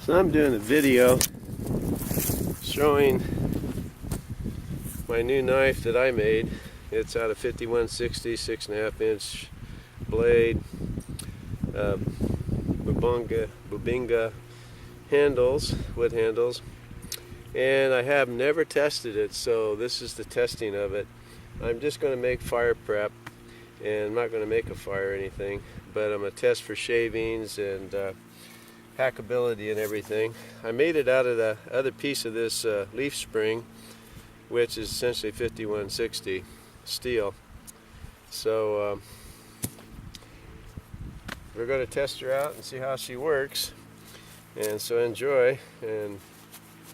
So I'm doing a video showing my new knife that I made. It's out of 5160, 6.5 inch blade, Bubinga handles, wood handles, and I have never tested it, so this is the testing of it. I'm just going to make fire prep, and I'm not going to make a fire or anything, but I'm going to test for shavings and hackability and everything. I made it out of the other piece of this leaf spring, which is essentially 5160 steel. So we're going to test her out and see how she works, and so enjoy, and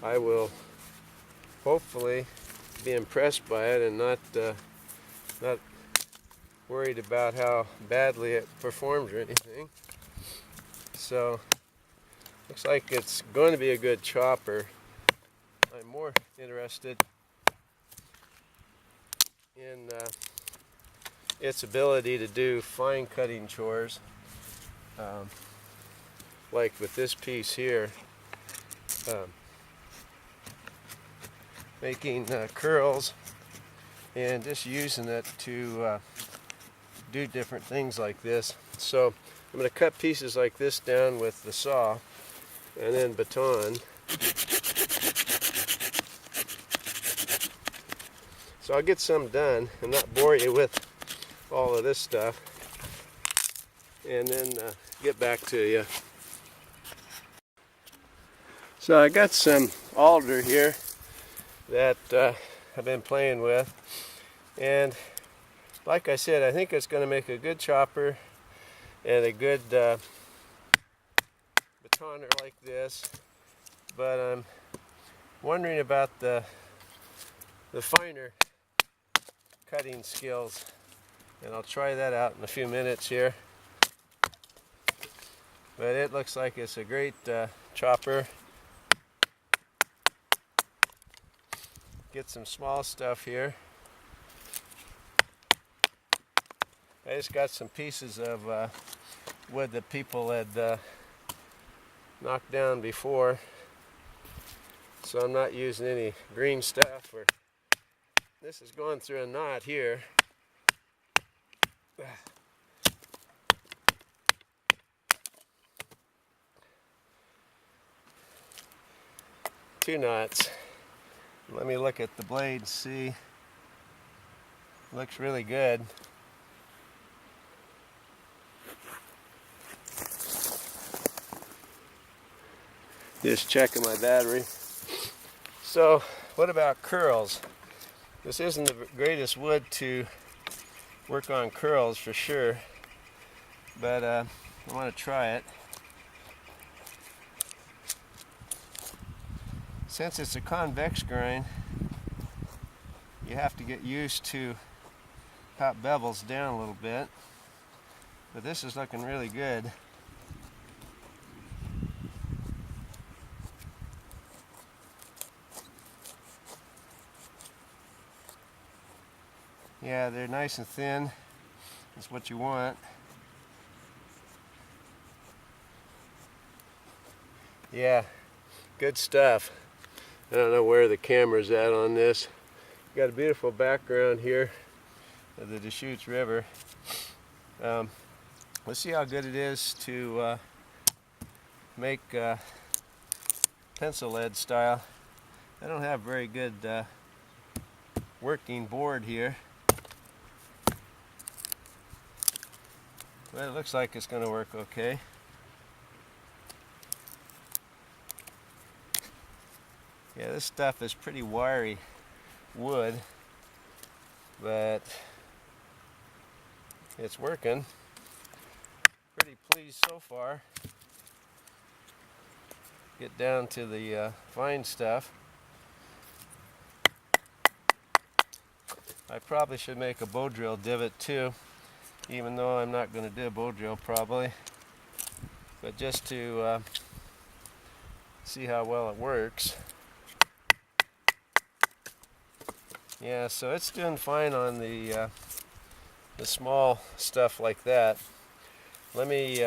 I will hopefully be impressed by it and not worried about how badly it performs or anything. So looks like it's going to be a good chopper. I'm more interested in its ability to do fine cutting chores, like with this piece here, making curls and just using it to do different things like this. So I'm going to cut pieces like this down with the saw and then baton. So I'll get some done and not bore you with all of this stuff, and then get back to you. So I got some alder here that I've been playing with, and like I said, I think it's going to make a good chopper and a good batoner like this, but I'm wondering about the finer cutting skills, and I'll try that out in a few minutes here. But it looks like it's a great chopper. Get some small stuff here. I just got some pieces of wood that people had knocked down before, so I'm not using any green stuff. This is going through a knot here. Two knots. Let me look at the blade and see. Looks really good. Just checking my battery. So, what about curls? This isn't the greatest wood to work on curls for sure, but I want to try it. Since it's a convex grind, you have to get used to how it bevels down a little bit, but this is looking really good. Yeah, they're nice and thin. That's what you want. Yeah, good stuff. I don't know where the camera's at on this. Got a beautiful background here of the Deschutes River. Let's see how good it is to make pencil lead style. I don't have very good working board here, but it looks like it's going to work okay. Yeah, this stuff is pretty wiry wood, but it's working. Pretty pleased so far. Get down to the fine stuff. I probably should make a bow drill divot too, even though I'm not going to do a bow drill probably, but just to see how well it works. Yeah, so it's doing fine on the small stuff like that. Let me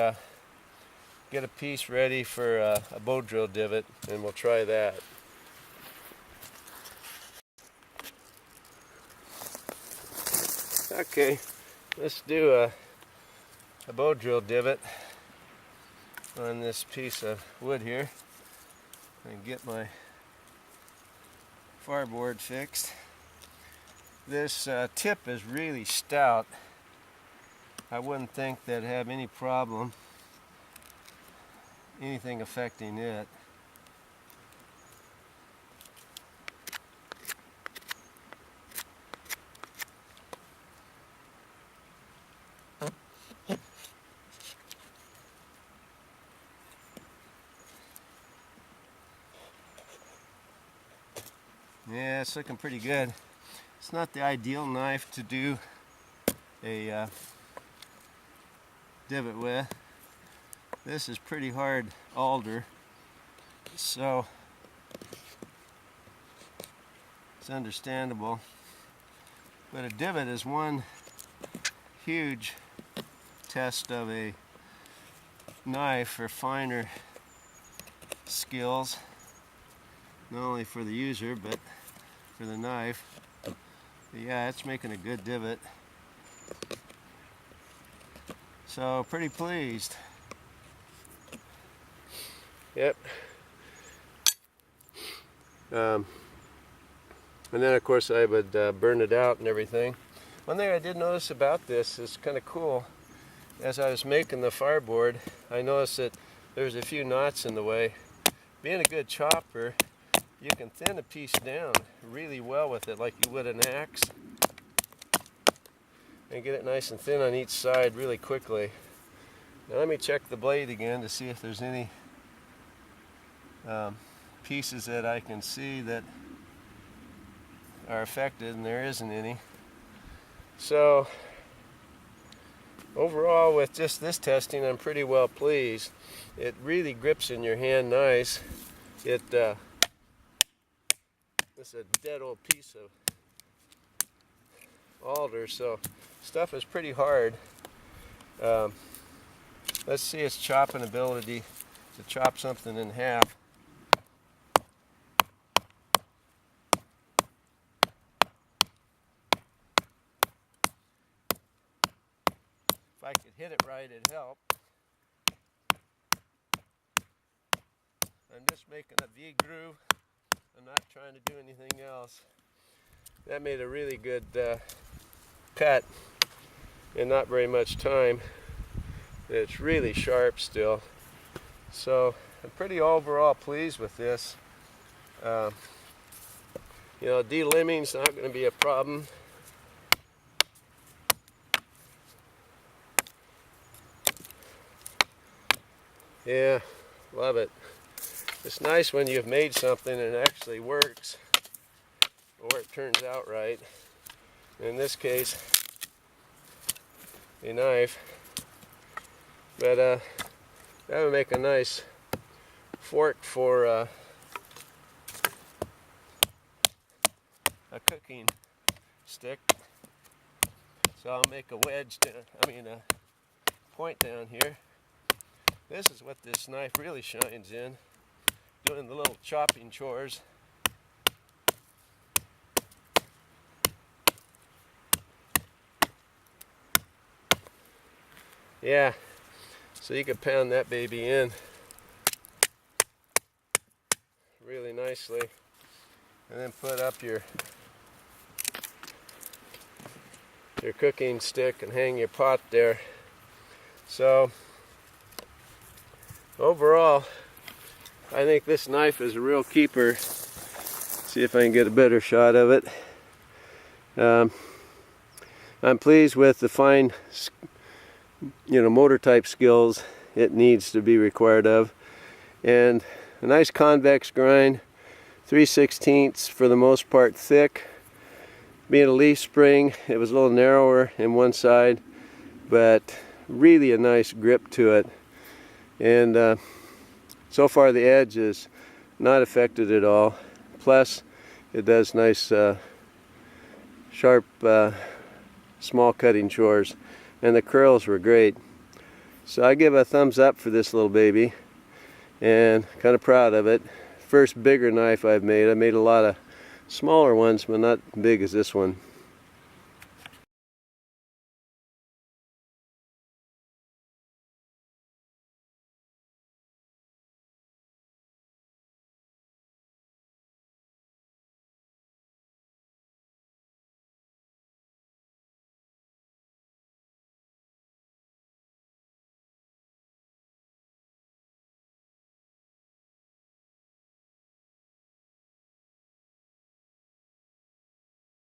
get a piece ready for a bow drill divot, and we'll try that. Okay, let's do a bow drill divot on this piece of wood here and get my fireboard fixed. This tip is really stout. I wouldn't think that'd have any problem, anything affecting it. Yeah, it's looking pretty good. It's not the ideal knife to do a divot with. This is pretty hard alder, so it's understandable. But a divot is one huge test of a knife for finer skills, not only for the user but for the knife. But yeah, it's making a good divot, so pretty pleased. Yep. And then of course I would burn it out and everything. One thing I did notice about this is kind of cool. As I was making the fireboard, I noticed that there's a few knots in the way. Being a good chopper, you can thin a piece down really well with it, like you would an axe, and get it nice and thin on each side really quickly. Now let me check the blade again to see if there's any pieces that I can see that are affected, and there isn't any. So overall, with just this testing, I'm pretty well pleased. It really grips in your hand nice. It's a dead old piece of alder, so stuff is pretty hard. Let's see its chopping ability to chop something in half. If I could hit it right, it'd help. I'm just making a V groove. I'm not trying to do anything else. That made a really good cut in not very much time. It's really sharp still. So I'm pretty overall pleased with this. You know, delimbing's not going to be a problem. Yeah, love it. It's nice when you've made something and it actually works, or it turns out right. In this case, a knife. But that would make a nice fork for a cooking stick. So I'll make a wedge, a point down here. This is what this knife really shines in, doing the little chopping chores. Yeah, so you can pound that baby in really nicely, and then put up your cooking stick and hang your pot there. So overall, I think this knife is a real keeper. See if I can get a better shot of it. I'm pleased with the fine, motor type skills it needs to be required of, and a nice convex grind, 3/16 for the most part thick. Being a leaf spring, it was a little narrower in one side, but really a nice grip to it. And so far the edge is not affected at all. Plus it does nice sharp small cutting chores, and the curls were great. So I give a thumbs up for this little baby, and kind of proud of it. First bigger knife I've made. I made a lot of smaller ones, but not big as this one.